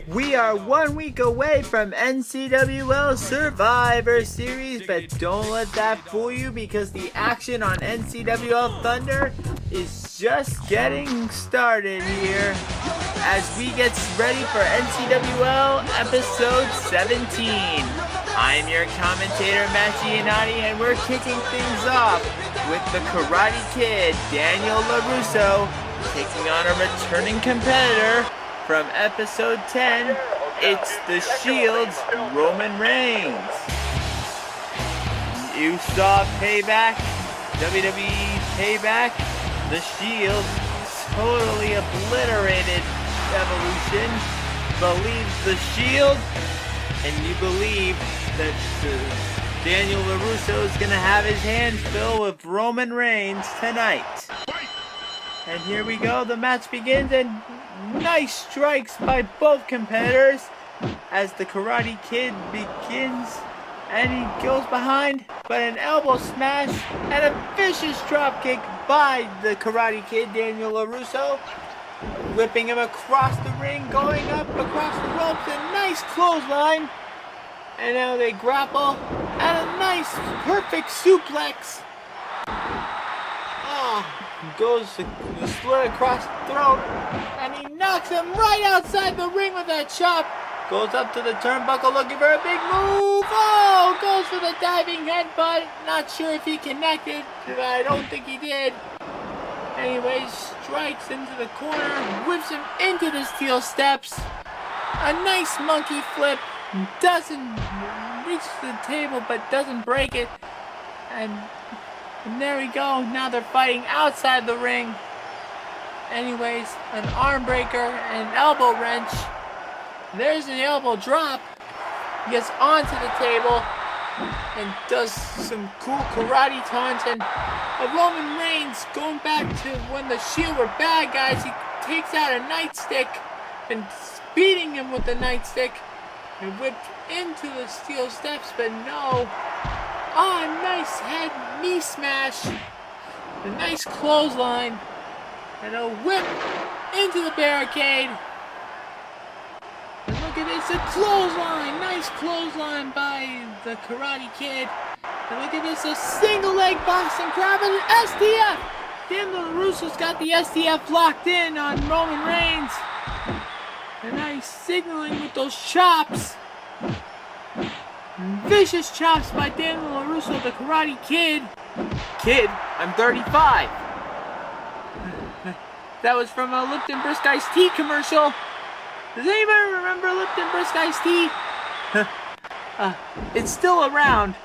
We are 1 week away from NCWL Survivor Series, but don't let that fool you because the action on NCWL Thunder is just getting started here as we get ready for NCWL episode 17. I'm your commentator, Matt Giannotti, and we're kicking things off with the Karate Kid, Daniel LaRusso, taking on a returning competitor from episode 10. It's the Shield's Roman Reigns. You saw Payback, WWE Payback. The Shield totally obliterated Evolution. Believes the Shield, and you believe that Daniel LaRusso is going to have his hands filled with Roman Reigns tonight. And here we go, the match begins, and nice strikes by both competitors as the Karate Kid begins, and he goes behind, but an elbow smash and a vicious dropkick by the Karate Kid, Daniel LaRusso, whipping him across the ring, going up across the ropes, a nice clothesline, and now they grapple, and a nice perfect suplex. Goes to split across the throat, and he knocks him right outside the ring with that chop. Goes up to the turnbuckle looking for a big move. Oh, goes for the diving headbutt. Not sure if he connected, but I don't think he did. Anyways, strikes into the corner, whips him into the steel steps. A nice monkey flip. Doesn't reach the table, but doesn't break it. And there we go. Now they're fighting outside the ring. Anyways, an arm breaker and an elbow wrench. There's an elbow drop. He gets onto the table and does some cool karate taunts. And Roman Reigns, going back to when the Shield were bad guys, he takes out a nightstick and beating him with the nightstick and whipped into the steel steps, but no. Oh, nice head knee smash. A nice clothesline. And a whip into the barricade. And look at this, a clothesline. Nice clothesline by the Karate Kid. And look at this, a single leg Boston Crab and an STF. Daniel LaRusso's got the STF locked in on Roman Reigns. And now he's signaling with those chops. Vicious chops by Daniel LaRusso, the Karate Kid. Kid, I'm 35. That was from a Lipton Brisk Iced Tea commercial. Does anybody remember Lipton Brisk Iced Tea? It's still around.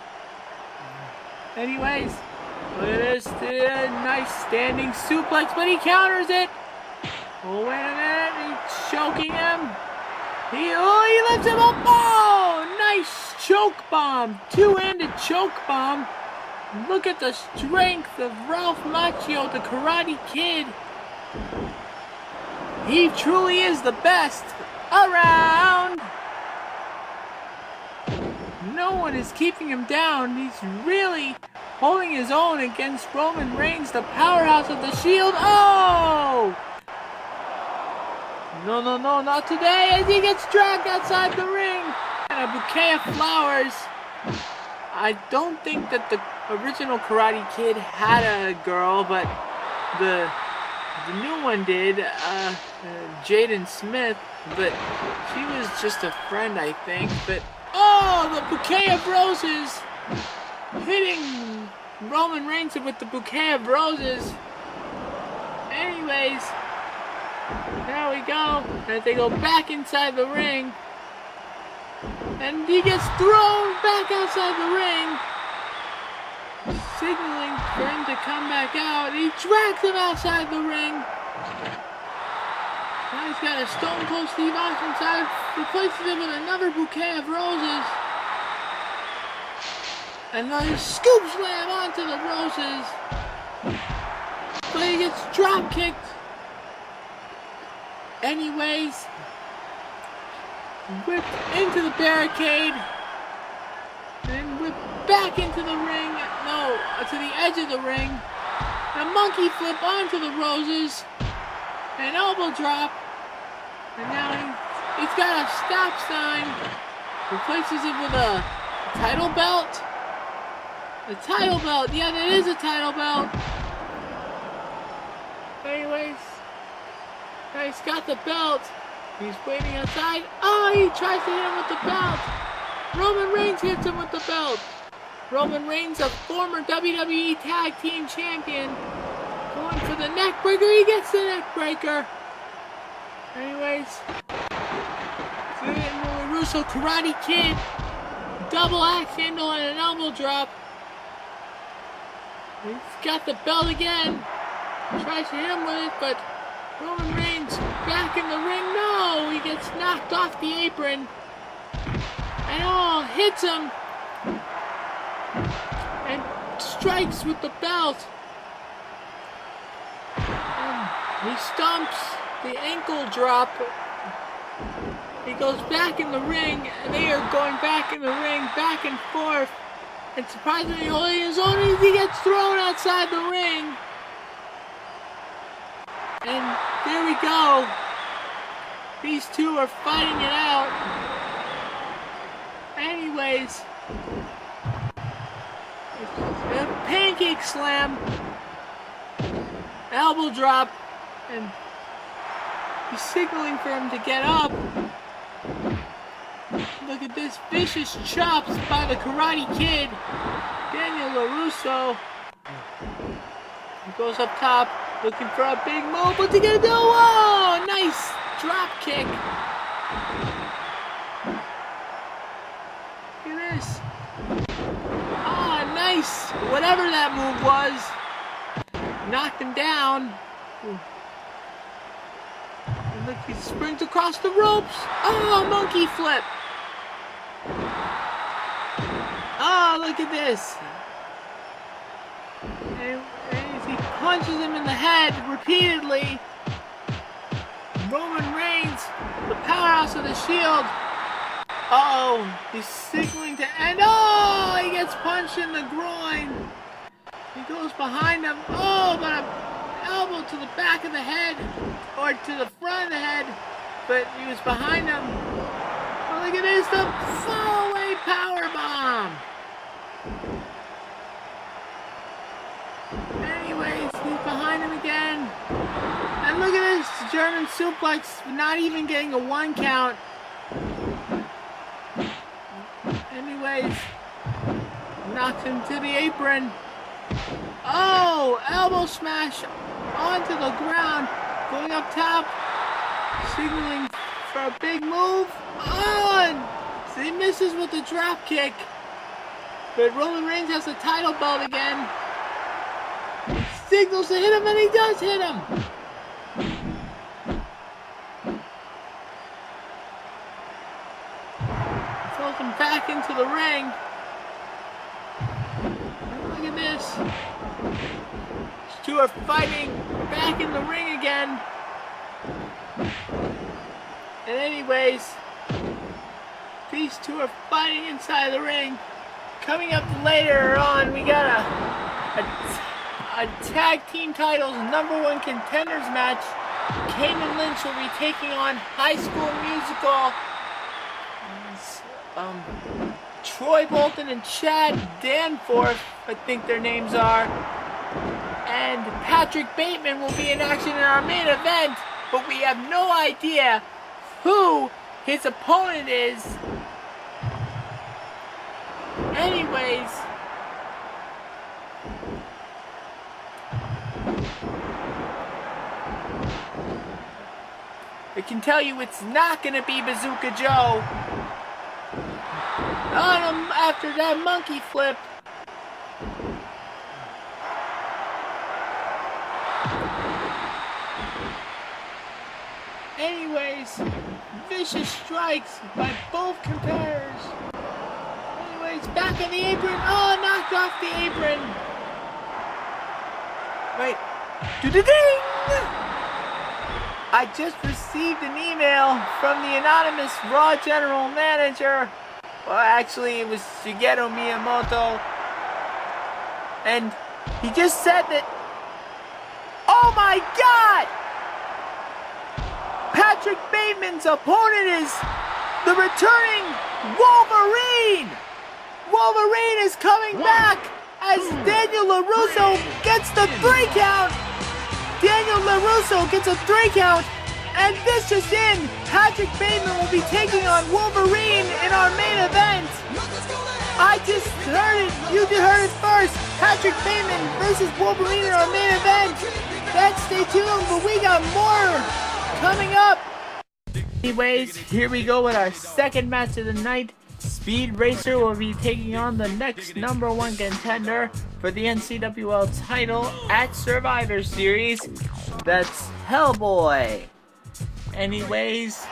Anyways, look at this. Nice standing suplex, but he counters it. Oh, wait a minute. He's choking him. He lifts him up. Oh, nice choke bomb. Two-handed choke bomb. Look at the strength of Ralph Macchio, the Karate Kid. He truly is the best around. No one is keeping him down. He's really holding his own against Roman Reigns, the powerhouse of the Shield. Oh! No, not today, as he gets dragged outside the ring. And a bouquet of flowers. I don't think that the original Karate Kid had a girl, but the new one did, Jaden Smith, but she was just a friend, I think. But, oh, the bouquet of roses, hitting Roman Reigns with the bouquet of roses. Anyways, there we go, as they go back inside the ring, and he gets thrown back outside the ring, signaling for him to come back out. He drags him outside the ring. Now he's got a Stone Cold Steve Austin side, replaces him with another bouquet of roses. And then he scoop slam onto the roses. But he gets drop kicked. Anyways, whipped into the barricade. And then whipped back into the ring. No, to the edge of the ring. A monkey flip onto the roses. An elbow drop. And now he He's got a stop sign. Replaces it with a title belt. A title belt. Yeah, that is a title belt. Anyways, he's got the belt. He's waiting outside. Oh, he tries to hit him with the belt. Roman Reigns hits him with the belt. Roman Reigns, a former WWE Tag Team Champion, going for the neck breaker. He gets the neck breaker. Anyways, LaRusso Karate Kid, double axe handle and an elbow drop. He's got the belt again. Tries to hit him with it, but Roman Reigns back in the ring. No, he gets knocked off the apron. And hits him. And strikes with the belt. And he stomps the ankle drop. He goes back in the ring, and they are going back in the ring, back and forth. And surprisingly, only he gets thrown outside the ring. And there we go. These two are fighting it out. Anyways, a pancake slam, elbow drop, and he's signaling for him to get up. Look at this, vicious chops by the Karate Kid, Daniel LaRusso. He goes up top, looking for a big move. What's he gonna do? Oh, nice drop kick. Look at this. Ah, nice. Whatever that move was, knocked him down. And look, he springs across the ropes. Oh, monkey flip. Oh, look at this. And he punches him in the head repeatedly. Roman Reigns, the powerhouse of the Shield. Uh-oh, he's signaling to end. Oh, he gets punched in the groin. He goes behind him. Oh, but an elbow to the back of the head, or to the front of the head, but he was behind him. Oh, look at this, the fall-away powerbomb. Anyways, he's behind him again. And look at this German suplex, not even getting a 1 count. Anyways, knocks him to the apron. Oh, elbow smash onto the ground. Going up top, signaling for a big move. Oh, so he misses with the drop kick. But Roman Reigns has the title belt again. Signals to hit him, and he does hit him. Throws him back into the ring. And look at this. These two are fighting back in the ring again. And anyways, these two are fighting inside the ring. Coming up later on, we got a tag team titles #1 contenders match. Kane and Lynch will be taking on High School Musical. Troy Bolton and Chad Danforth, I think their names are. And Patrick Bateman will be in action in our main event, but we have no idea who his opponent is. Anyways, I can tell you it's not going to be Bazooka Joe. On him after that monkey flip. Anyways, vicious strikes by both competitors. Anyways, back on the apron. Oh, knocked off the apron. Wait. Do-da-ding! I just received an email from the anonymous Raw General Manager. Well, actually, it was Shigeru Miyamoto. And he just said that... Oh my God! Patrick Patrick Bateman's opponent is the returning Wolverine. Wolverine is coming back as Daniel LaRusso gets the 3 count. Daniel LaRusso gets a 3 count. And this just in, Patrick Bateman will be taking on Wolverine in our main event. I just heard it. You just heard it first. Patrick Bateman versus Wolverine in our main event. Then stay tuned, but we got more coming up. Anyways, here we go with our second match of the night. Speed Racer will be taking on the next #1 contender for the NCWL title at Survivor Series. That's Hellboy. Anyways,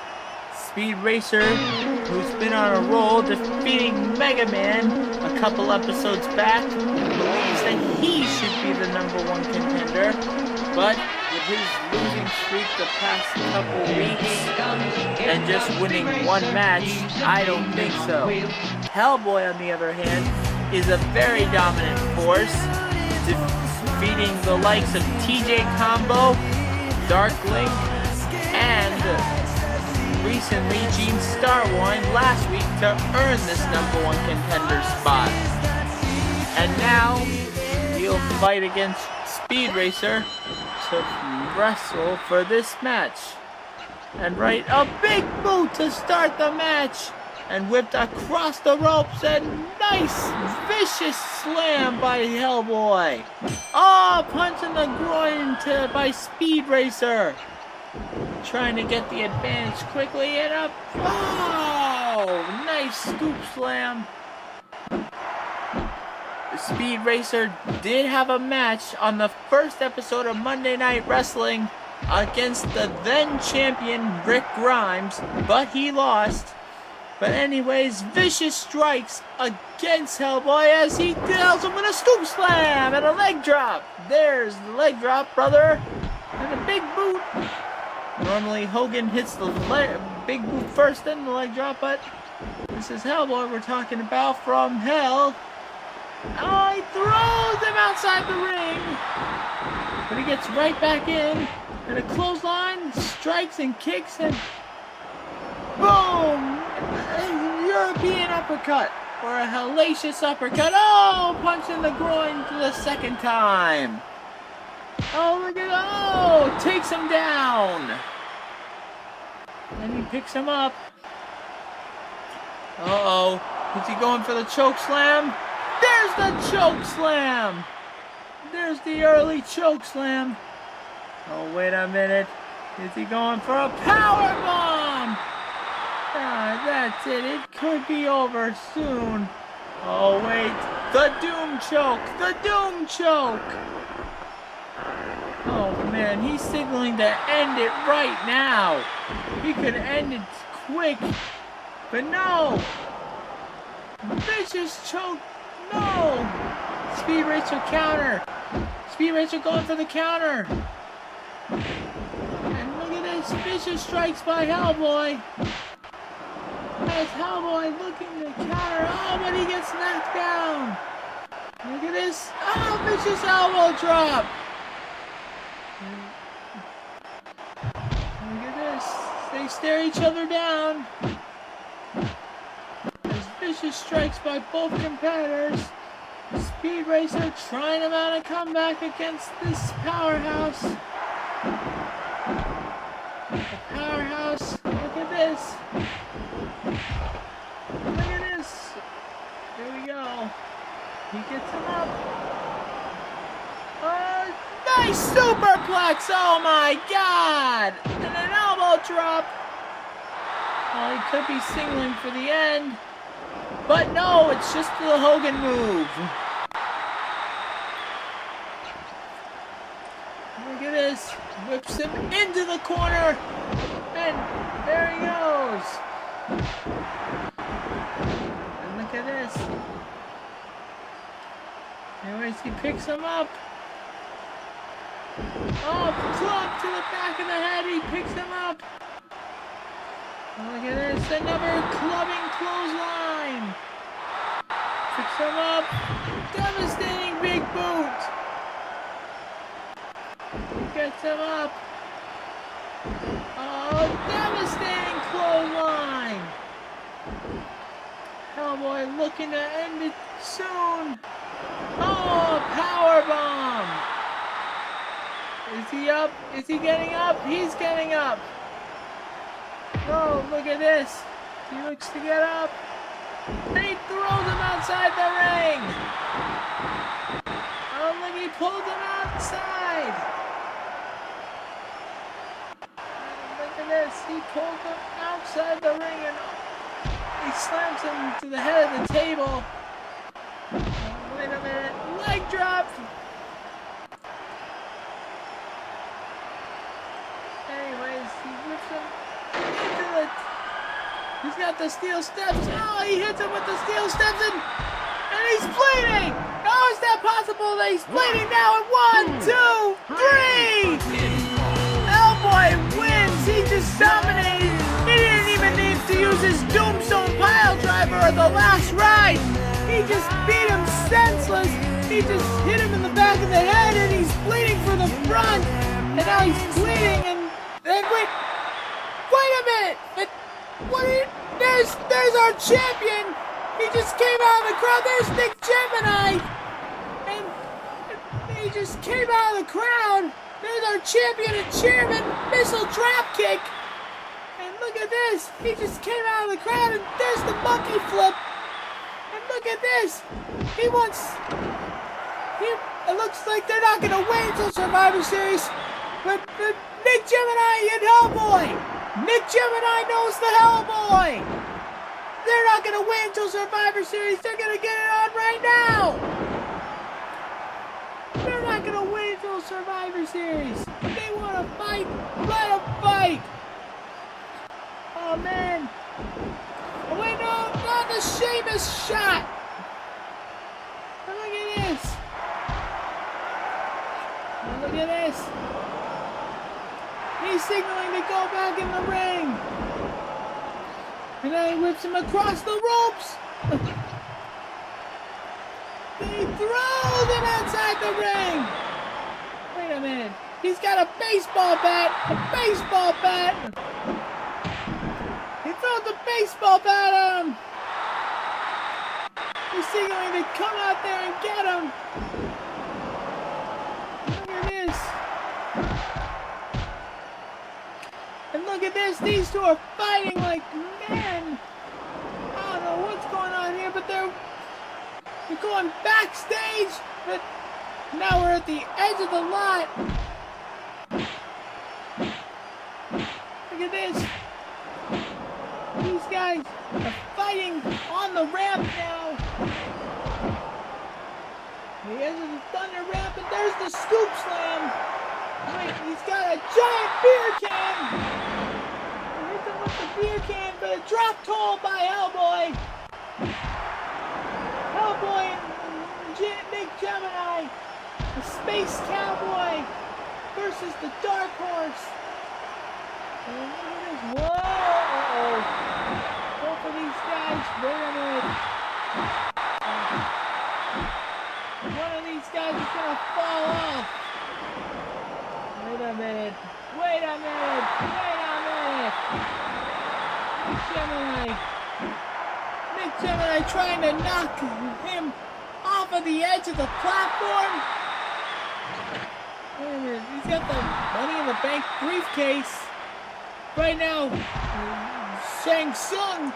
Speed Racer, who's been on a roll defeating Mega Man a couple episodes back, believes that he should be the #1 contender, but with his losing streak the past couple weeks and just winning one match, I don't think so. Hellboy, on the other hand, is a very dominant force, defeating the likes of TJ Combo, Dark Link, and recently Gene Starwine last week to earn this #1 contender spot. And now he'll fight against Speed Racer to wrestle for this match. And right, a big boot to start the match, and whipped across the ropes, and nice vicious slam by Hellboy. Oh, punch in the groin by Speed Racer. Trying to get the advantage quickly, and a nice scoop slam. Speed Racer did have a match on the first episode of Monday Night Wrestling against the then champion Rick Grimes, but he lost. But anyways, vicious strikes against Hellboy as he deals him with a scoop slam and a leg drop. There's the leg drop, brother, and a big boot. Normally Hogan hits the big boot first, then the leg drop, but this is Hellboy we're talking about from hell. Oh, he throws him outside the ring, but he gets right back in, and a clothesline, strikes and kicks, and boom! A European uppercut, or a hellacious uppercut. Oh, punch in the groin for the second time. Oh, look at that. Oh, takes him down. And he picks him up. Uh-oh. Is he going for the choke slam? There's the choke slam. There's the early choke slam. Oh, wait a minute. Is he going for a power bomb? Ah, that's it. It could be over soon. Oh, wait. The doom choke. The doom choke. Oh man, he's signaling to end it right now. He could end it quick, but no. Vicious choke, no. Speed Racer counter. Speed Racer going for the counter. And look at this, vicious strikes by Hellboy. As Hellboy looking to counter, oh, but he gets knocked down. Look at this, oh, vicious elbow drop. Look at this. They stare each other down. There's vicious strikes by both competitors. Speed Racer trying to mount a comeback against this powerhouse. The powerhouse. Look at this. Look at this. Here we go. He gets him up. Nice superplex! Oh my god! And an elbow drop! Well, he could be signaling for the end. But no, it's just the Hogan move. Look at this. Whips him into the corner. And there he goes. And look at this. Anyways, he picks him up. Oh, club to the back of the head. He picks him up. Look at this. Another clubbing clothesline. Picks him up. Devastating big boot. He gets him up. Oh, devastating clothesline. Hellboy looking to end it soon. Oh, powerbomb. Is he up? Is he getting up? He's getting up. Oh, look at this. He looks to get up. And he throws him outside the ring. Oh, look, he pulled him outside. And look at this. He pulled him outside the ring and he slams him to the head of the table. Wait a minute. Leg drop. Anyways, he whips him into the... He's got the steel steps. Oh, he hits him with the steel steps and he's bleeding. How is that possible that he's bleeding now? And 1, 2, 3. Hellboy wins. He just dominated. He didn't even need to use his Doomstone pile driver or the last ride. He just beat him senseless. He just hit him in the back of the head and he's bleeding for the front. And now he's bleeding and wait a minute. There's our champion. He just came out of the crowd. There's Nick Gemini. And he just came out of the crowd. There's our champion and chairman, missile dropkick. And look at this. He just came out of the crowd and there's the monkey flip. And look at this. It looks like they're not going to wait until Survivor Series. But Nick Gemini and Hellboy. Nick Gemini knows the Hellboy. They're not going to wait until Survivor Series. They're going to get it on right now. They're not going to wait until Survivor Series. They want to fight. Let them fight. Oh, man. Oh, wait, no, not the Sheamus shot. Look at this. Look at this. He's signaling to go back in the ring. And then he whips him across the ropes. Then he throws him outside the ring. Wait a minute. He's got a baseball bat. A baseball bat. He throws the baseball bat at him. He's signaling to come out there and get him. Look at this. And look at this, these two are fighting like men. I don't know what's going on here, but they're going backstage. But now we're at the edge of the lot. Look at this. These guys are fighting on the ramp now. The edge of the Thunder ramp, and there's the scoop slam. Wait, he's got a giant beer can. He hits him with the beer can, but a drop toe by Hellboy. Hellboy and Nick Gemini. The Space Cowboy versus the Dark Horse. And look at this. Whoa! Both of these guys, wait a minute. One of these guys is gonna fall off. Wait a minute. Wait a minute. Wait a minute. Nick Gemini trying to knock him off of the edge of the platform. Wait a minute. He's got the Money in the Bank briefcase. Right now, Shang Tsung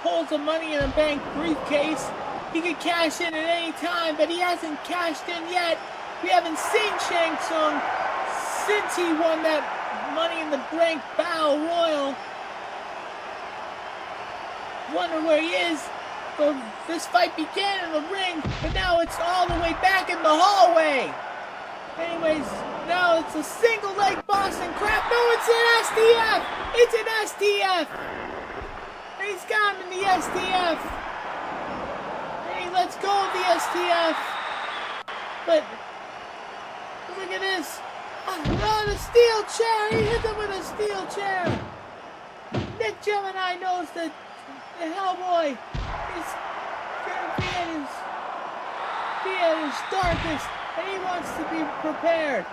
holds the Money in the Bank briefcase. He could cash in at any time, but he hasn't cashed in yet. We haven't seen Shang Tsung since he won that Money in the Bank Battle Royal. Wonder where he is. But this fight began in the ring, but now it's all the way back in the hallway. Anyways, now it's a single leg Boston Crab. No, it's an STF. It's an STF. And he's got him in the STF. And he lets go of the STF. But look at this. Oh, the steel chair. He hit him with a steel chair. Nick Gemini knows that the Hellboy is going to be at his darkest, and he wants to be prepared.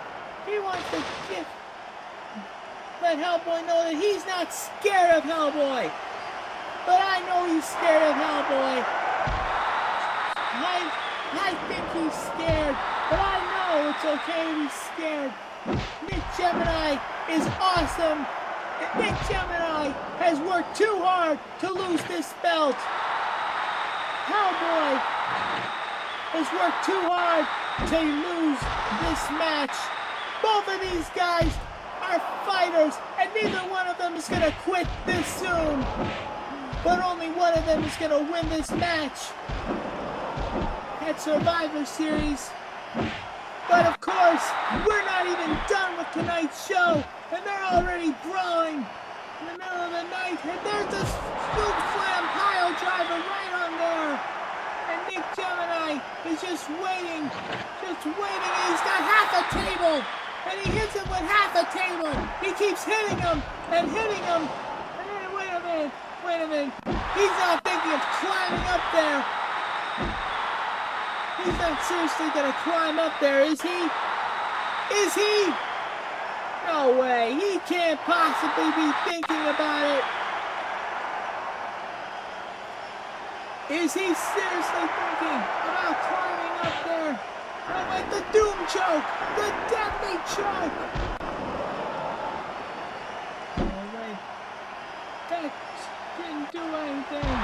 He wants to let Hellboy know that he's not scared of Hellboy. But I know he's scared of Hellboy. I think he's scared, but I know it's okay to be scared. Nick Gemini is awesome. Nick Gemini has worked too hard to lose this belt. Hellboy has worked too hard to lose this match. Both of these guys are fighters, and neither one of them is going to quit this soon. But only one of them is going to win this match at Survivor Series. But of course, we're not even done with tonight's show, and they're already brawling in the middle of the night, and there's a scoop slam pile driver right on there. And Nick Gemini is just waiting, and he's got half a table, and he hits him with half a table. He keeps hitting him, and then, wait a minute, he's not thinking of climbing up there. He's not seriously gonna climb up there, is he? Is he? No way, he can't possibly be thinking about it. Is he seriously thinking about climbing up there? Oh wait, the doom choke! The deadly choke! Oh wait, that didn't do anything.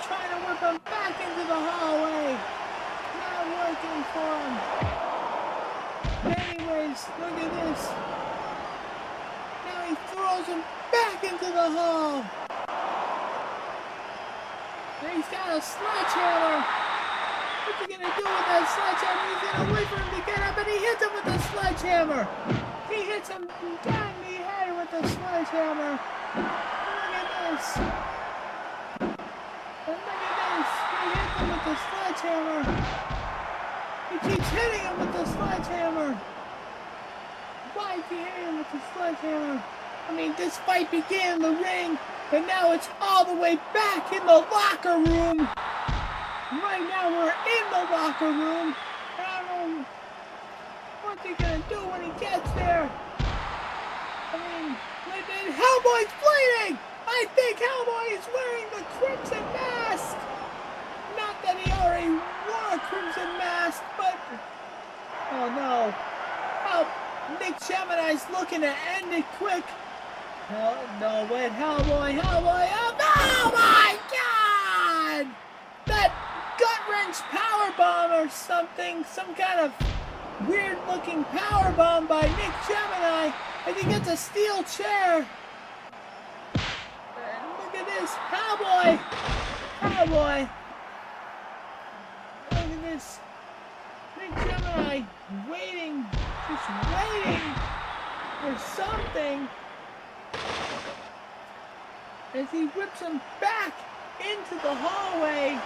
Trying to whip him back into the hallway. Not working for him. Anyways, look at this. Now he throws him back into the hall. And he's got a sledgehammer. What's he gonna do with that sledgehammer? He's gonna wait for him to get up, and he hits him with the sledgehammer. He hits him down the head with the sledgehammer. Look at this. He hits him with the sledgehammer. He keeps hitting him with the sledgehammer. Why is he hitting him with the sledgehammer? I mean, this fight began in the ring, and now it's all the way back in the locker room. Right now we're in the locker room. I don't know what's he gonna do when he gets there. I mean, Hellboy's bleeding! I think Hellboy is wearing the Crimson Mask! Not that he already wore a Crimson Mask, but... Oh no. Oh, Nick Gemini's looking to end it quick. Oh, no, wait, Hellboy, oh my God! That gut-wrench powerbomb or something, some kind of weird-looking powerbomb by Nick Gemini, and he gets a steel chair. Look at this, Hellboy! Look at this. Nick Gemini waiting, just waiting for something as he whips him back into the hallway.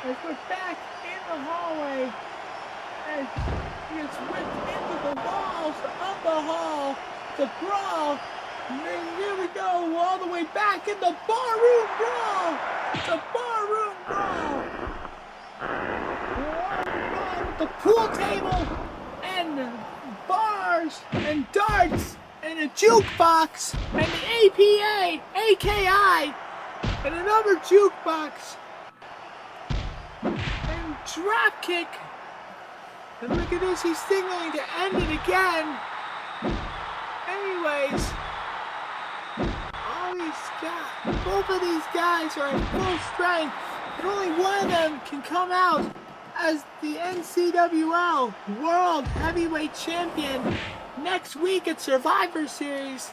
As we're back in the hallway, as he gets whipped into the walls of the hall, the brawl, and then here we go, all the way back in the barroom brawl. The barroom brawl. With the pool table and bars and darts and a jukebox and the APA, AKI, and another jukebox and drop kick. And look at this, he's signaling to end it again. Anyways, both of these guys are at full strength, and only one of them can come out as the NCWL World Heavyweight Champion next week at Survivor Series.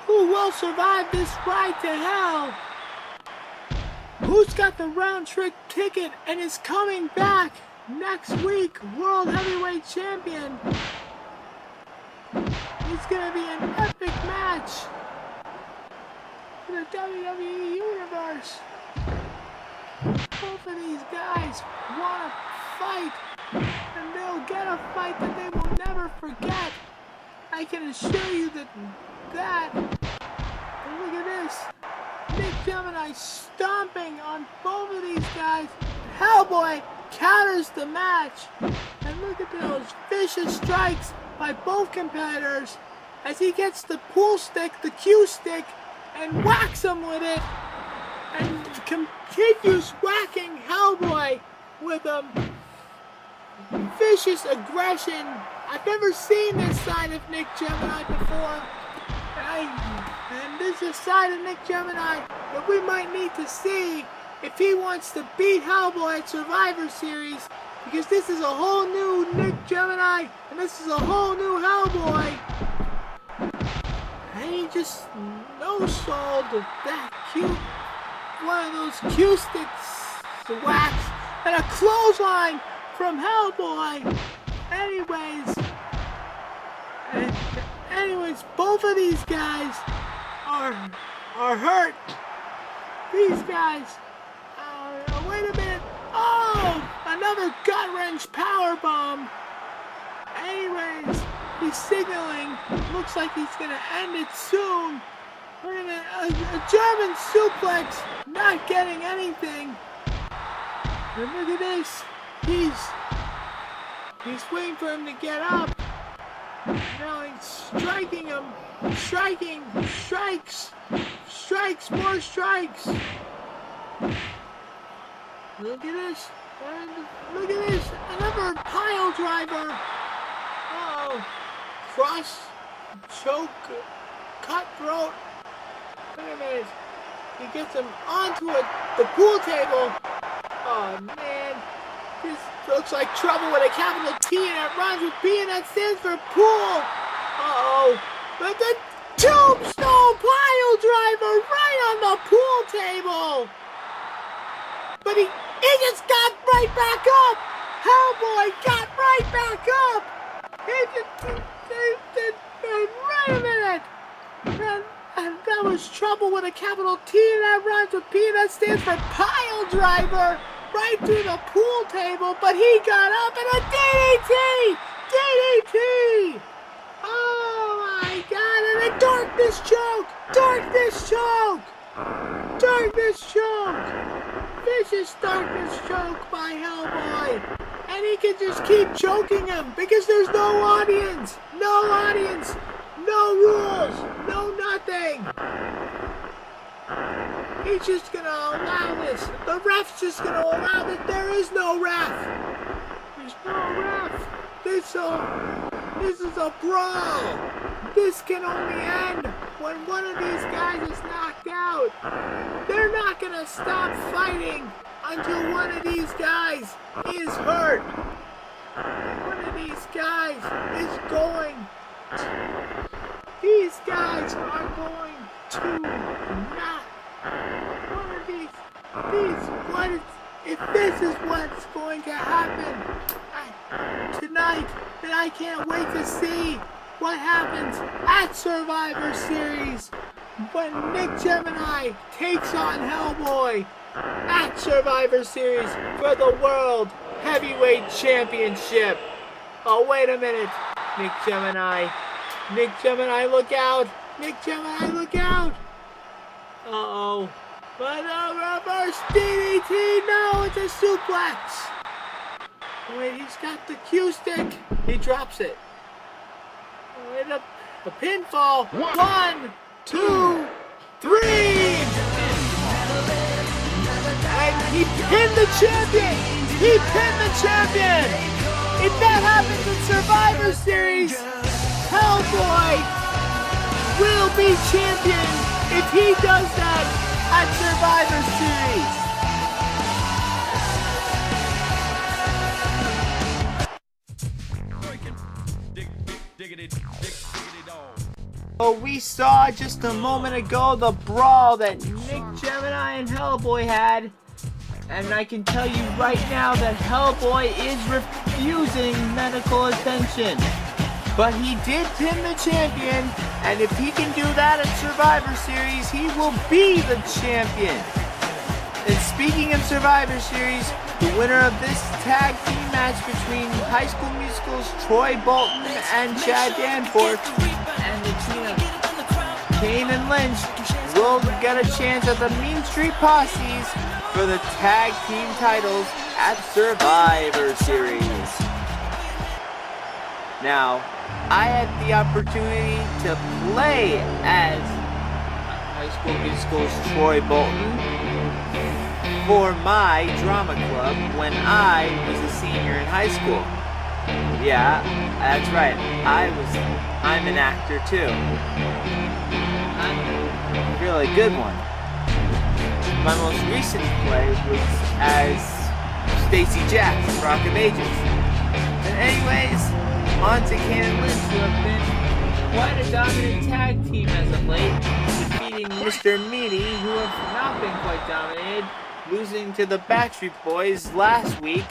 Who will survive this ride to hell? Who's got the round trip ticket and is coming back next week, World Heavyweight Champion? It's gonna be an epic match in the WWE Universe. Both of these guys want to fight, and they'll get a fight that they will never forget. I can assure you that. And look at this. Nick Gemini stomping on both of these guys. Hellboy counters the match. And look at those vicious strikes by both competitors as he gets the pool stick, the cue stick, and whacks him with it. And continues whacking Hellboy with a vicious aggression. I've never seen this side of Nick Gemini before. And this is a side of Nick Gemini that we might need to see if he wants to beat Hellboy at Survivor Series, because this is a whole new Nick Gemini and this is a whole new Hellboy. And he just no-sold that cute, one of those cue sticks, the wax, and a clothesline from Hellboy. Anyways, both of these guys are hurt. These guys, wait a minute. Oh, another gut-wrench powerbomb. Anyways, he's signaling. Looks like he's gonna end it soon. Wait a minute, a German suplex, not getting anything. And look at this. He's waiting for him to get up. Now he's striking him. Striking. Strikes. Strikes. More strikes. Look at this. And look at this. Another pile driver. Oh. Cross. Choke. Cutthroat. Wait a minute. He gets him onto the pool table. Oh, man. This looks like trouble with a capital T, and it rhymes with P, and that stands for pool. Uh-oh. But the tombstone pile driver right on the pool table. But he just got right back up. Hellboy got right back up. Wait a minute. That was trouble with a capital T, and that rhymes with P, and that stands for pile driver. Right through the pool table, but he got up and a DDT! DDT! Oh my God, and a darkness choke! Darkness choke! Darkness choke! Vicious darkness choke by Hellboy. And he can just keep choking him because there's no audience! No audience! No rules! No nothing! He's just gonna allow this. The ref's just gonna allow this. There is no ref. There's no ref. This is a brawl. This can only end when one of these guys is knocked out. They're not gonna stop fighting until one of these guys is hurt. One of these guys is going to... These guys are going to not... One of these, if this is what's going to happen tonight, then I can't wait to see what happens at Survivor Series when Nick Gemini takes on Hellboy at Survivor Series for the World Heavyweight Championship. Oh, wait a minute. Nick Gemini, look out. Nick Gemini, look out. Uh-oh. But a reverse DDT! No, it's a suplex! Wait, he's got the cue stick. He drops it. Wait, a pinfall. 1, 2, 3! And he pinned the champion! He pinned the champion! If that happens in Survivor Series, Hellboy will be champion! If he does that at Survivor Series. Oh, we saw just a moment ago the brawl that Nick Gemini and Hellboy had. And I can tell you right now that Hellboy is refusing medical attention. But he did pin the champion, and if he can do that at Survivor Series, he will be the champion. And speaking of Survivor Series, the winner of this tag team match between High School Musical's Troy Bolton and Chad Danforth, and the team of Kane and Lynch, will get a chance at the Mean Street Posses for the tag team titles at Survivor Series. Now, I had the opportunity to play as High School Musical's Troy Bolton for my drama club when I was a senior in high school. Yeah, that's right. I'm an actor too. I'm a really good one. My most recent play was as Stacy Jax from Rock of Ages. And anyways, on to Kane and Lynch, who have been quite a dominant tag team as of late, defeating Mr. Meaty, who have not been quite dominated, losing to the Backstreet Boys last week.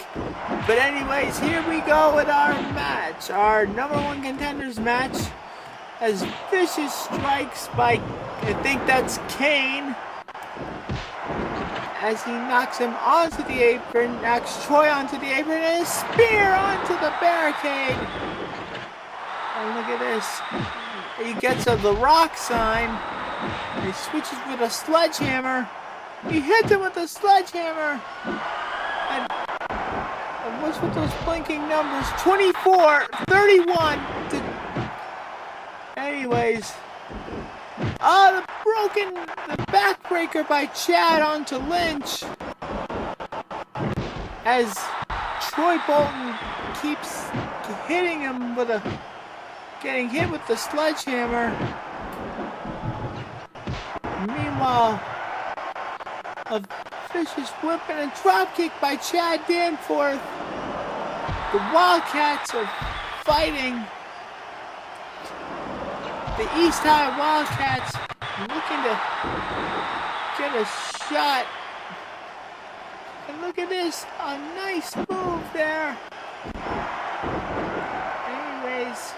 But anyways, here we go with our match, our number one contenders match, as vicious strikes by, I think that's Kane, as he knocks him onto the apron, knocks Troy onto the apron, and a spear onto the barricade. And look at this. He gets a The Rock sign. He switches with a sledgehammer. He hits him with a sledgehammer. And what's with those blinking numbers? 24, 31. Anyways. The backbreaker by Chad onto Lynch. As Troy Bolton keeps hitting him with getting hit with the sledgehammer. Meanwhile, a vicious whip and a dropkick by Chad Danforth. The Wildcats are fighting. The East High Wildcats looking to get a shot. And look at this, a nice move there. Anyways.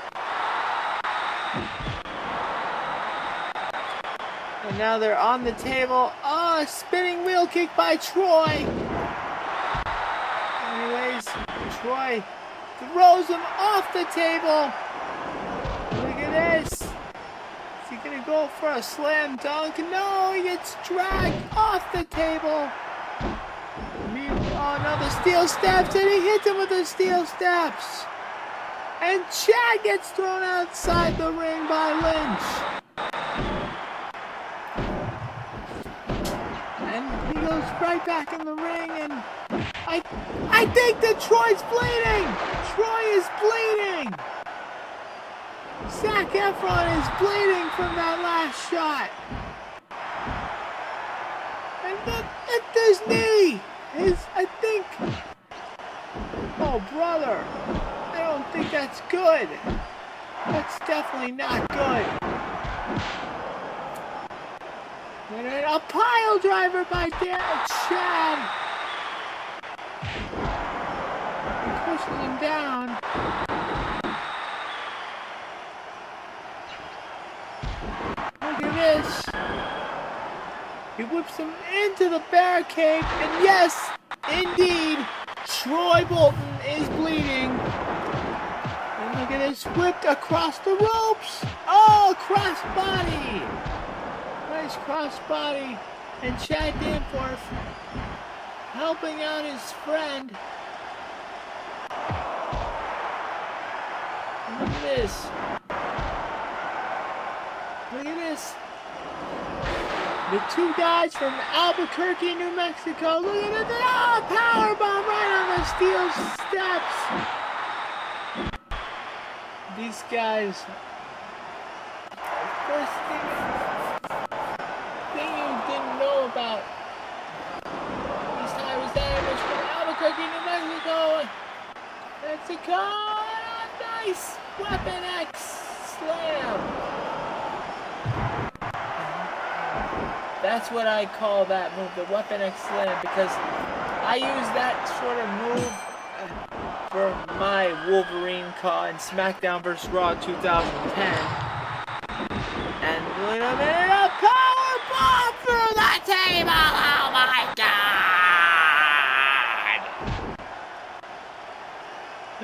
And now they're on the table. Oh, a spinning wheel kick by Troy. Anyways, Troy throws him off the table. Look at this. Is he gonna go for a slam dunk? No, he gets dragged off the table. Oh no, the steel steps, and he hits him with the steel steps. And Chad gets thrown outside the ring by Lynch. And he goes right back in the ring, and I think that Troy's bleeding. Troy is bleeding. Zac Efron is bleeding from that last shot. And look at this knee. I think, oh brother, I don't think that's good. That's definitely not good. And then a pile driver by Chad. He pushes him down. Look at this. He whips him into the barricade, and yes, indeed, Troy Bolton is bleeding. And look at this, whipped across the ropes. Oh, crossbody. Nice crossbody. And Chad Danforth helping out his friend. Look at this. Look at this. The two guys from Albuquerque, New Mexico. Look at it. Oh, powerbomb right on the steel steps. These guys. First thing you didn't know about. This time was damaged from Albuquerque, New Mexico. Mexico. Nice Weapon X slam. That's what I call that move, the Weapon X Slam, because I use that sort of move for my Wolverine call in SmackDown vs. Raw 2010. And wait a minute, a power bomb through the table! Oh my god!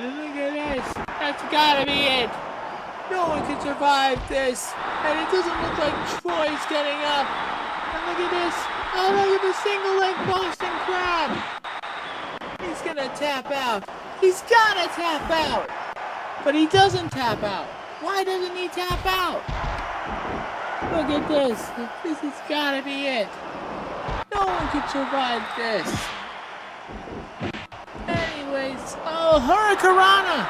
And look at this, that's gotta be it. No one can survive this, and it doesn't look like Troy's getting up. Look at this. Oh, look at the single leg Boston Crab. He's gonna tap out. He's gotta tap out. But he doesn't tap out. Why doesn't he tap out? Look at this. This has gotta be it. No one can survive this. Anyways, oh, Hurricanrana.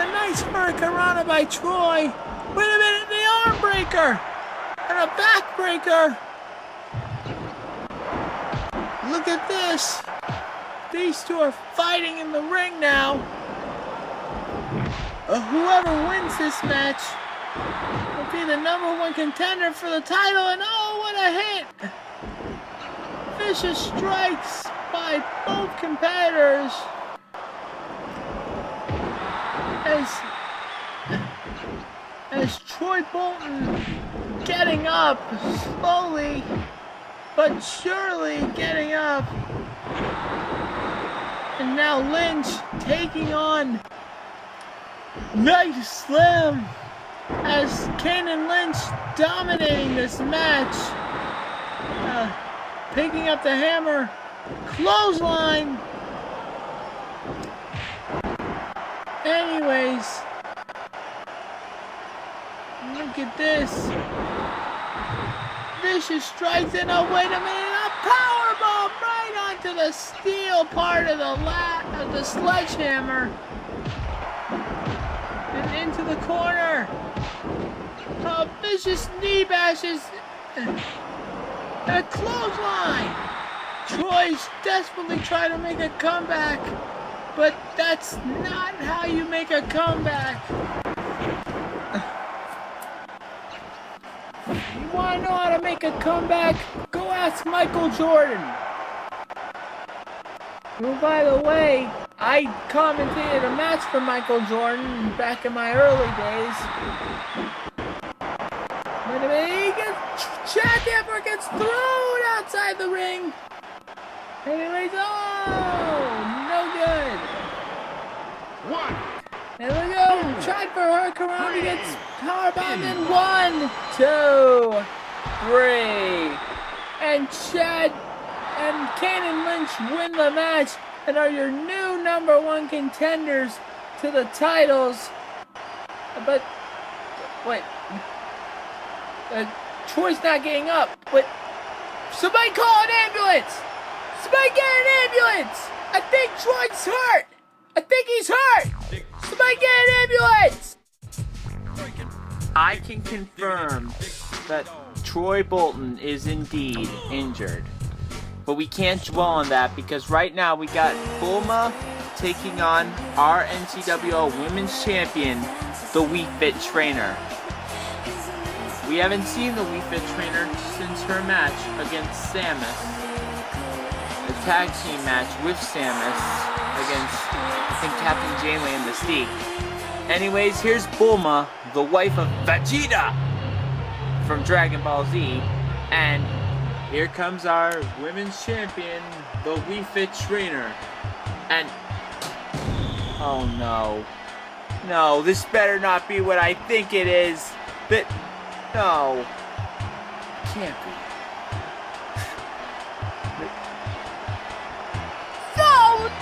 A nice Hurricanrana by Troy. Wait a minute, the arm breaker. And a back breaker. Look at this. These two are fighting in the ring now. Whoever wins this match will be the #1 contender for the title. And oh, what a hit. Vicious strikes by both competitors. As Troy Bolton getting up, slowly but surely getting up. And now Lynch taking on Night Slim as Kane and Lynch dominating this match. Picking up the hammer, clothesline. Anyways, look at this. Vicious strikes and oh, wait a minute, a powerbomb right onto the steel part of the sledgehammer. And into the corner. Vicious knee bashes. A clothesline. Troy's desperately trying to make a comeback. But that's not how you make a comeback. You want to know how to make a comeback? Go ask Michael Jordan. Who, by the way, I commentated a match for Michael Jordan back in my early days. Wait a minute, Chad Danforth gets thrown outside the ring. Anyways, oh, no good. One. There we go. Tried for Hurricanrana. He gets powerbombed in 1, 2, 3. And Chad and Kane and Lynch win the match and are your new #1 contenders to the titles. But, wait. Troy's not getting up. But, somebody call an ambulance. Somebody get an ambulance. I think Troy's hurt. I think he's hurt. Somebody get an ambulance. I can confirm that Troy Bolton is indeed injured. But we can't dwell on that because right now we got Bulma taking on our NCWL Women's Champion, the Wii Fit Trainer. We haven't seen the Wii Fit Trainer since her match against Samus. The tag team match with Samus against, I think, Captain Janeway and Mystique. Anyways, here's Bulma, the wife of Vegeta from Dragon Ball Z, and here comes our women's champion, the Wii Fit Trainer. And oh no. No, this better not be what I think it is. But no. Can't be. No!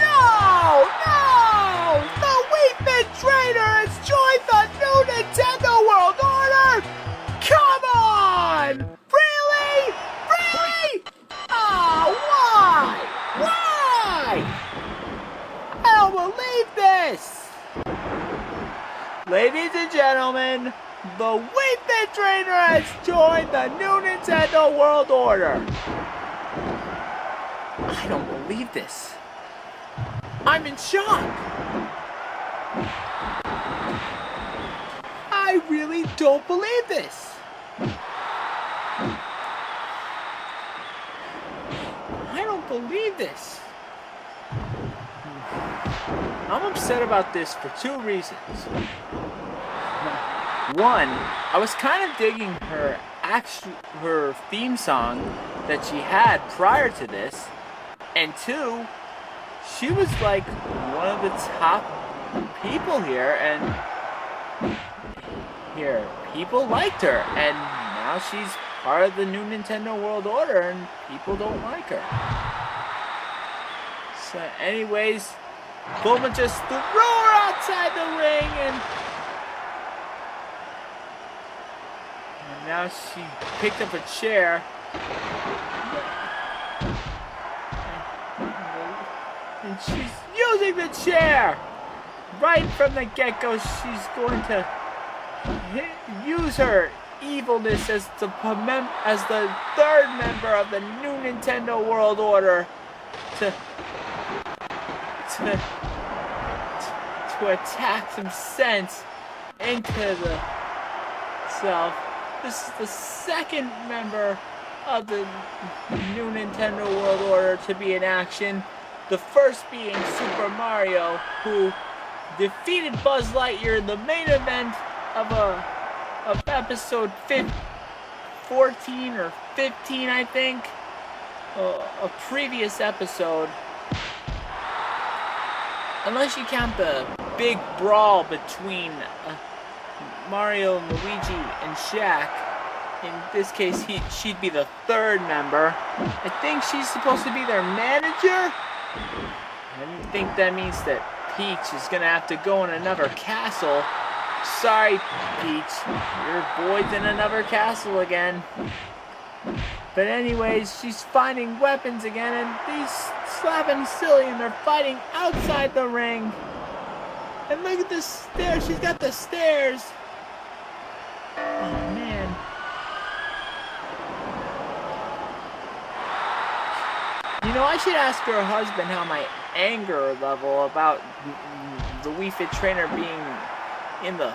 The Wii Fit Trainer has joined the new Nintendo World Order! Come on! Really? Oh, why? I don't believe this! Ladies and gentlemen, the Wii Fit Trainer has joined the new Nintendo World Order! I don't believe this. I'm in shock. I really don't believe this. I don't believe this. I'm upset about this for 2 reasons. One, I was kind of digging her theme song that she had prior to this, and 2, she was like one of the top people here, and people liked her, and now she's part of the new Nintendo World Order, and people don't like her. So anyways, Bulma just threw her outside the ring, and now she picked up a chair. And she's using the chair! Right from the get-go, she's going to use her evilness as the third member of the new Nintendo World Order to attack some sense into the self. This is the second member of the new Nintendo World Order to be in action. The first being Super Mario, who defeated Buzz Lightyear in the main event of episode 14 or 15, I think, a previous episode. Unless you count the big brawl between Mario, Luigi, and Shaq. In this case, she'd be the third member. I think she's supposed to be their manager. I think that means that Peach is gonna have to go in another castle. Sorry, Peach, your boy's in another castle again. But anyways, she's finding weapons again, and he's slapping silly, and they're fighting outside the ring. And look at the stairs, she's got the stairs. Oh man. You know, I should ask her husband how my anger level about the Wii Fit trainer being in the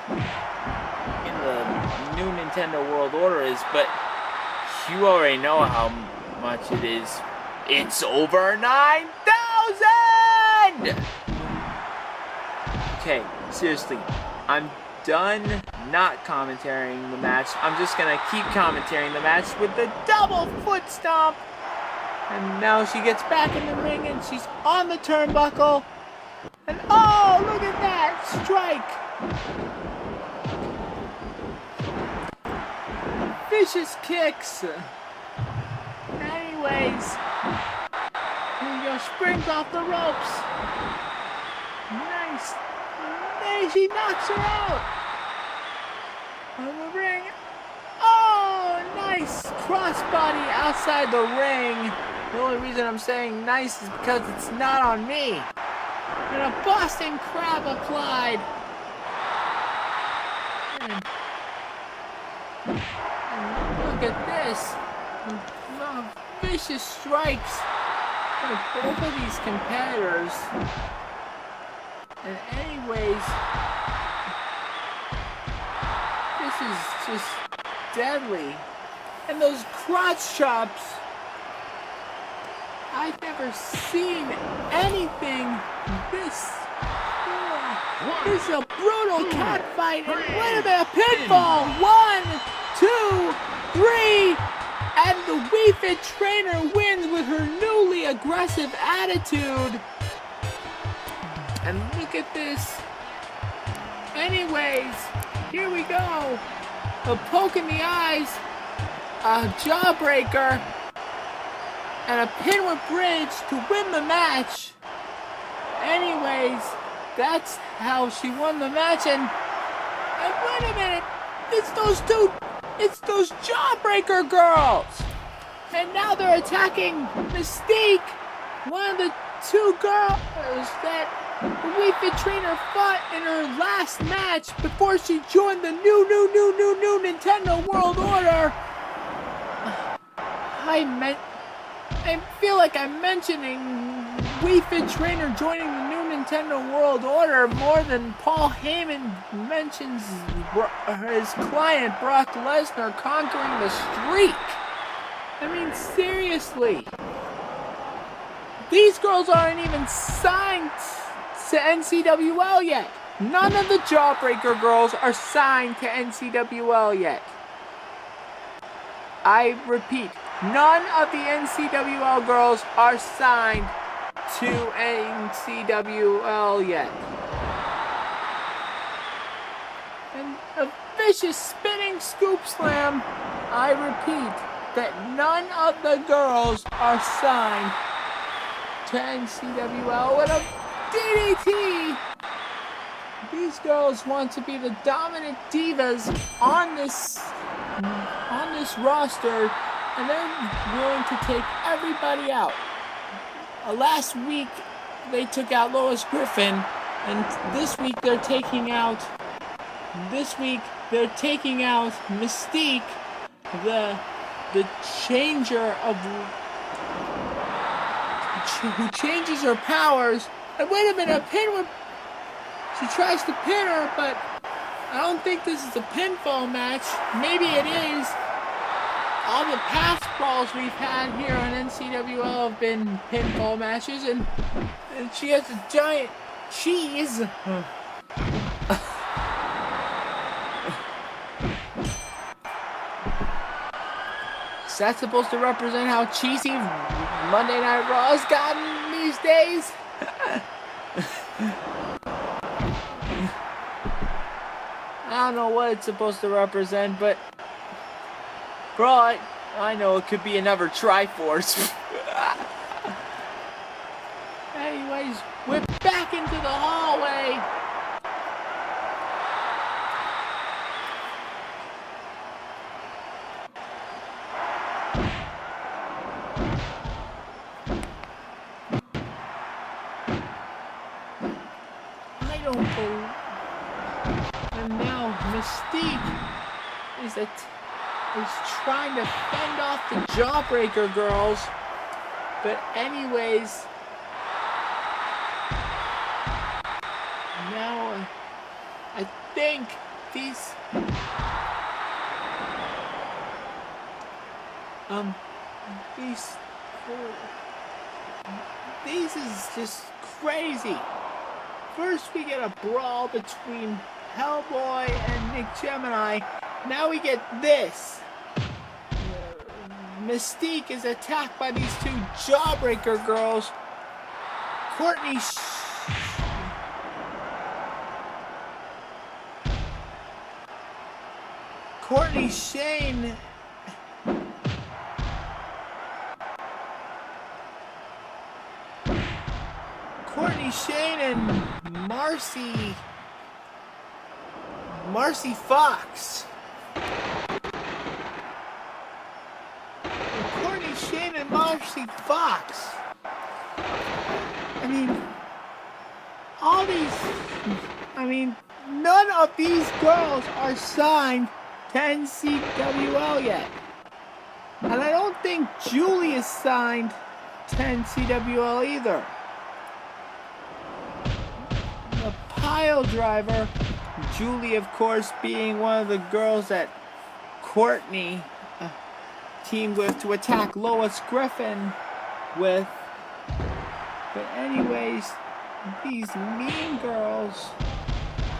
new Nintendo World Order is, but you already know how much it is. It's over 9,000! Okay, seriously, I'm done not commentating the match. I'm just gonna keep commentating the match with the double foot stomp. And now she gets back in the ring and she's on the turnbuckle. And oh, look at that strike! Vicious kicks. Anyways, here we go, springs off the ropes. Nice. Hey, she knocks her out. On the ring. Oh, nice crossbody outside the ring. The only reason I'm saying nice is because it's not on me. And a Boston Crab applied. And look at this. Vicious strikes by both of these competitors. And anyways, this is just deadly. And those crotch chops, I've never seen anything this. This is a brutal cat fight. And wait a minute, pinfall. 1, 2, 3. And the Wii Fit trainer wins with her newly aggressive attitude. And look at this. Anyways, here we go. A poke in the eyes, a jawbreaker, and a pin with bridge to win the match. Anyways, that's how she won the match. And wait a minute, it's those jawbreaker girls. And now they're attacking Mystique, one of the two girls that the Wii Fit trainer fought in her last match before she joined the new Nintendo World Order. I feel like I'm mentioning Wii Fit trainer joining the new Nintendo World Order more than Paul Heyman mentions his client Brock Lesnar conquering the streak. I mean, seriously. These girls aren't even signed to NCWL yet. None of the Jawbreaker girls are signed to NCWL yet. I repeat, none of the NCWL girls are signed to NCWL yet. And a vicious spinning scoop slam I repeat that none of the girls are signed to NCWL with a DDT. These girls want to be the dominant divas on this roster, and they're willing to take everybody out. Last week they took out Lois Griffin, and this week they're taking out Mystique, the changer of who changes her powers. And wait a minute, a pin with. She tries to pin her, but I don't think this is a pinfall match. Maybe it is. All the past brawls we've had here on NCWL have been pinfall matches, and she has a giant cheese. Is that supposed to represent how cheesy Monday Night Raw's gotten these days? I don't know what it's supposed to represent, but for all I know, it could be another Triforce. Anyways, we're back into the hallway. I don't believe. And now Mystique is trying to fend off the Jawbreaker girls. But anyways, now I think these is just crazy. First we get a brawl between Hellboy and Nick Gemini. Now we get this. Mystique is attacked by these two Jawbreaker girls. Courtney Shane and Marcy Fox. Courtney Shane and Marcy Fox. None of these girls are signed to NCWL yet. And I don't think Julie is signed to NCWL either. The pile driver, Julie of course being one of the girls that Courtney teamed with to attack Lois Griffin with. But anyways, these mean girls.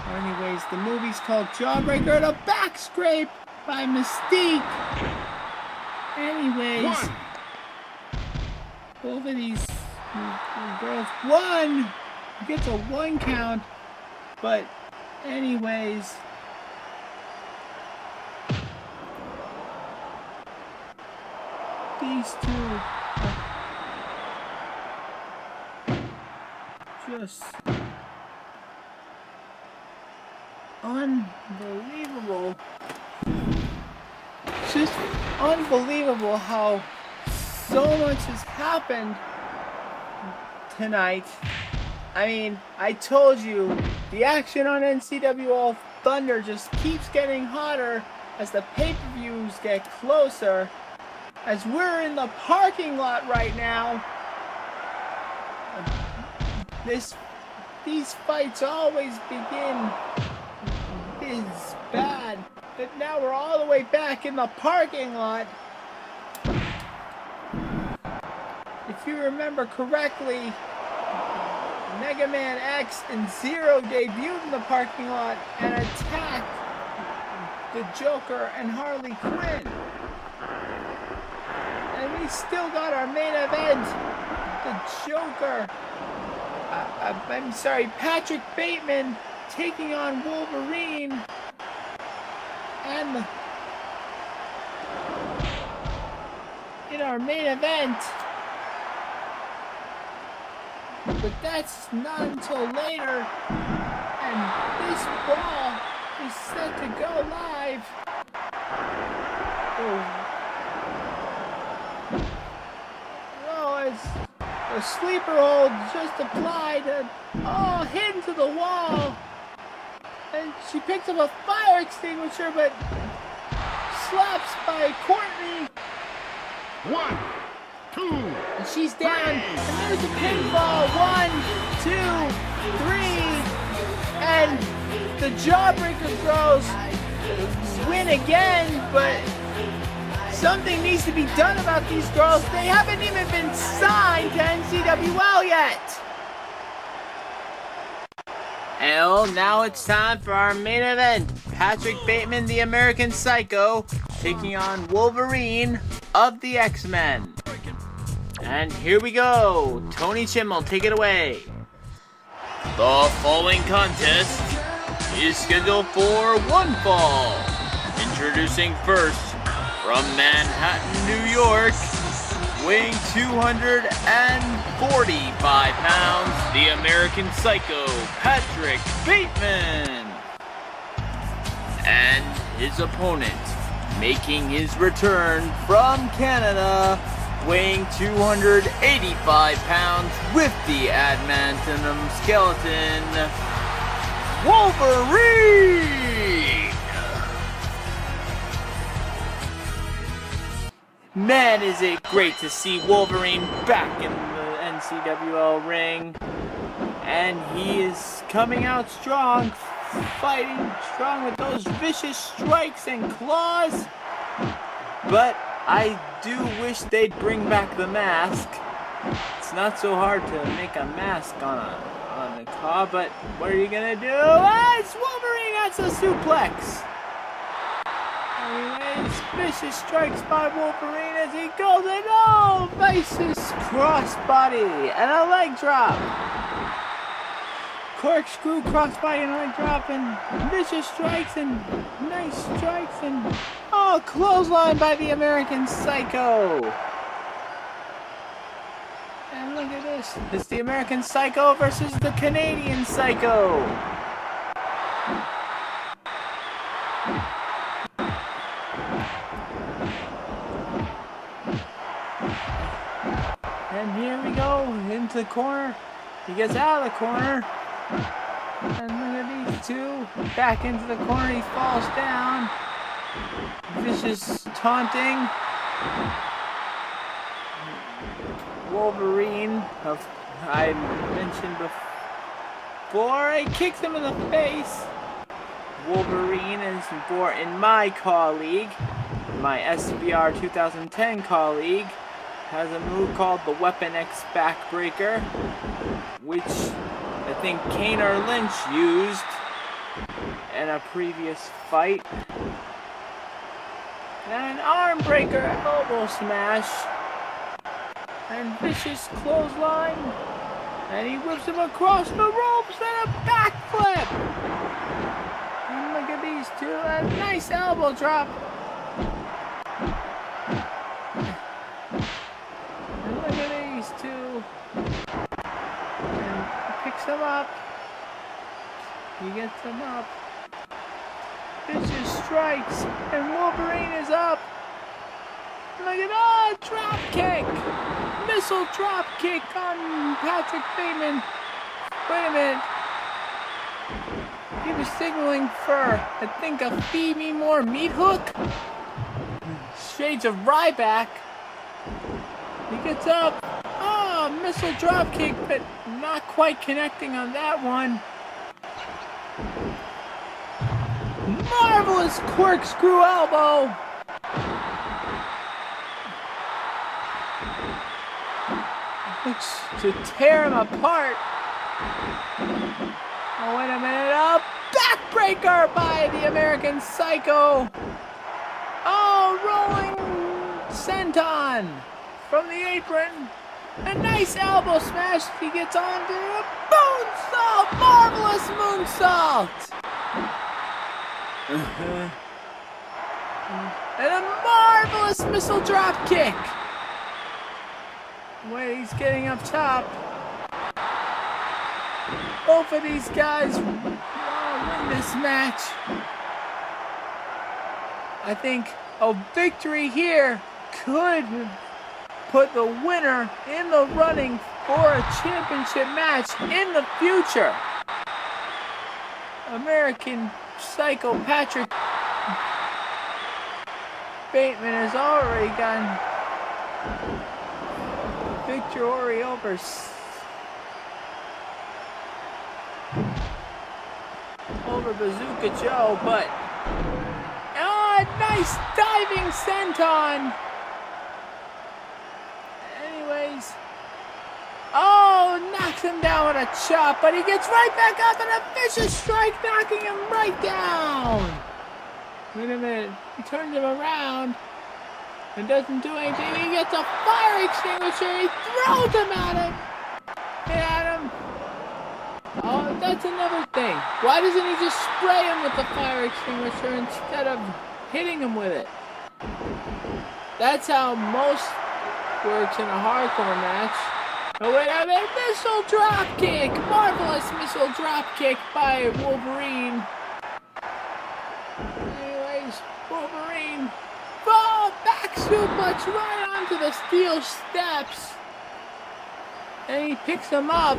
Anyways, the movie's called Jawbreaker, and a back scrape by Mystique. Anyways, both of these girls won. Gets a 1 count. But anyways, these two just unbelievable. Just unbelievable how so much has happened tonight. I told you, the action on NCWL Thunder just keeps getting hotter as the pay-per-views get closer. As we're in the parking lot right now. These fights always begin is bad, but now we're all the way back in the parking lot. If you remember correctly, Mega Man X and Zero debuted in the parking lot and attacked the Joker and Harley Quinn. And we still got our main event, the Joker. Patrick Bateman taking on Wolverine, and in our main event. But that's not until later. And this ball is set to go live. Oh, it's a sleeper hold just applied. And, hit into the wall. And she picks up a fire extinguisher, but slaps by Courtney. 1, 2. And she's down. And there's a pinfall. 1, 2, 3. And the Jawbreaker girls win again, but something needs to be done about these girls. They haven't even been signed to NCWL yet. And now it's time for our main event. Patrick Bateman, the American Psycho, taking on Wolverine of the X-Men. And here we go. Tony Chimmel, take it away. The following contest is scheduled for one fall. Introducing first, from Manhattan, New York, weighing 245 pounds, the American Psycho, Patrick Bateman. And his opponent, making his return from Canada, weighing 285 pounds with the adamantium skeleton, Wolverine! Man, is it great to see Wolverine back in the NCWL ring. And he is coming out strong, fighting strong with those vicious strikes and claws. But I do wish they'd bring back the mask. It's not so hard to make a mask on the claw, but what are you gonna do? Ah, it's Wolverine, that's a suplex. Anyways, vicious strikes by Wolverine as he goes in. Oh, vicious crossbody and a leg drop. Corkscrew crossbody and a leg drop and vicious strikes and nice strikes and clothesline by the American Psycho. And look at this. It's the American Psycho versus the Canadian Psycho. And here we go, into the corner. He gets out of the corner. And look at these two. Back into the corner, he falls down. Vicious taunting. Wolverine, I mentioned before, he kicks him in the face. Wolverine is in my colleague, my SBR 2010 colleague, has a move called the Weapon X Backbreaker, which I think Kane or Lynch used in a previous fight. And an arm breaker, elbow smash, and vicious clothesline, and he whips him across the ropes and a backflip. And look at these two, a nice elbow drop. And look at these two. And he picks him up. He gets him up. Vicious strikes, and Wolverine is up. Look at that, drop kick. Missile drop kick on Patrick Bateman. Wait a minute. He was signaling for, I think, a feed me more meat hook. Shades of Ryback. He gets up. Missile drop kick, but not quite connecting on that one. Marvelous corkscrew elbow. Looks to tear him apart. Oh, wait a minute. A backbreaker by the American Psycho. Oh, rolling senton from the apron. A nice elbow smash. He gets on to a moonsault. Marvelous moonsault. And a marvelous missile drop kick. Wait, he's getting up top. Both of these guys want to win this match. I think a victory here could put the winner in the running for a championship match in the future. American Psycho Patrick Bateman has already gotten victory over Bazooka Joe, but nice diving senton. Anyways, knocks him down with a chop, but he gets right back up and a vicious strike, knocking him right down. Wait a minute, he turns him around and doesn't do anything. He gets a fire extinguisher, he throws him at him. Oh, that's another thing. Why doesn't he just spray him with the fire extinguisher instead of hitting him with it? That's how most works in a hardcore match. Oh wait a minute, missile drop kick! Marvelous missile drop kick by Wolverine. Anyways, Wolverine. Back suplex right onto the steel steps. And he picks him up.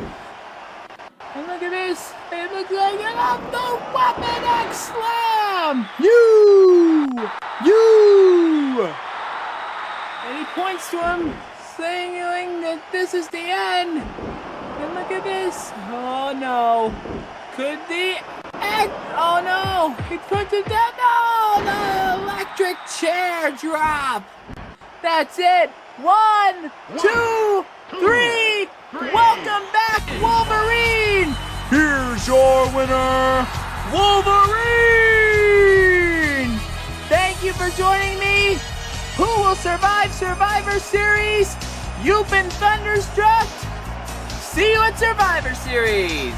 And look at this. It looks like an off the weapon X slam. You. And he points to him, saying that this is the end. And look at this. Oh no. Could the end? Oh no. He puts it down. No. The electric chair drop. That's it. 1, 2, 3. Welcome back, Wolverine! Here's your winner, Wolverine! Thank you for joining me. Who will survive Survivor Series? You've been thunderstruck. See you at Survivor Series.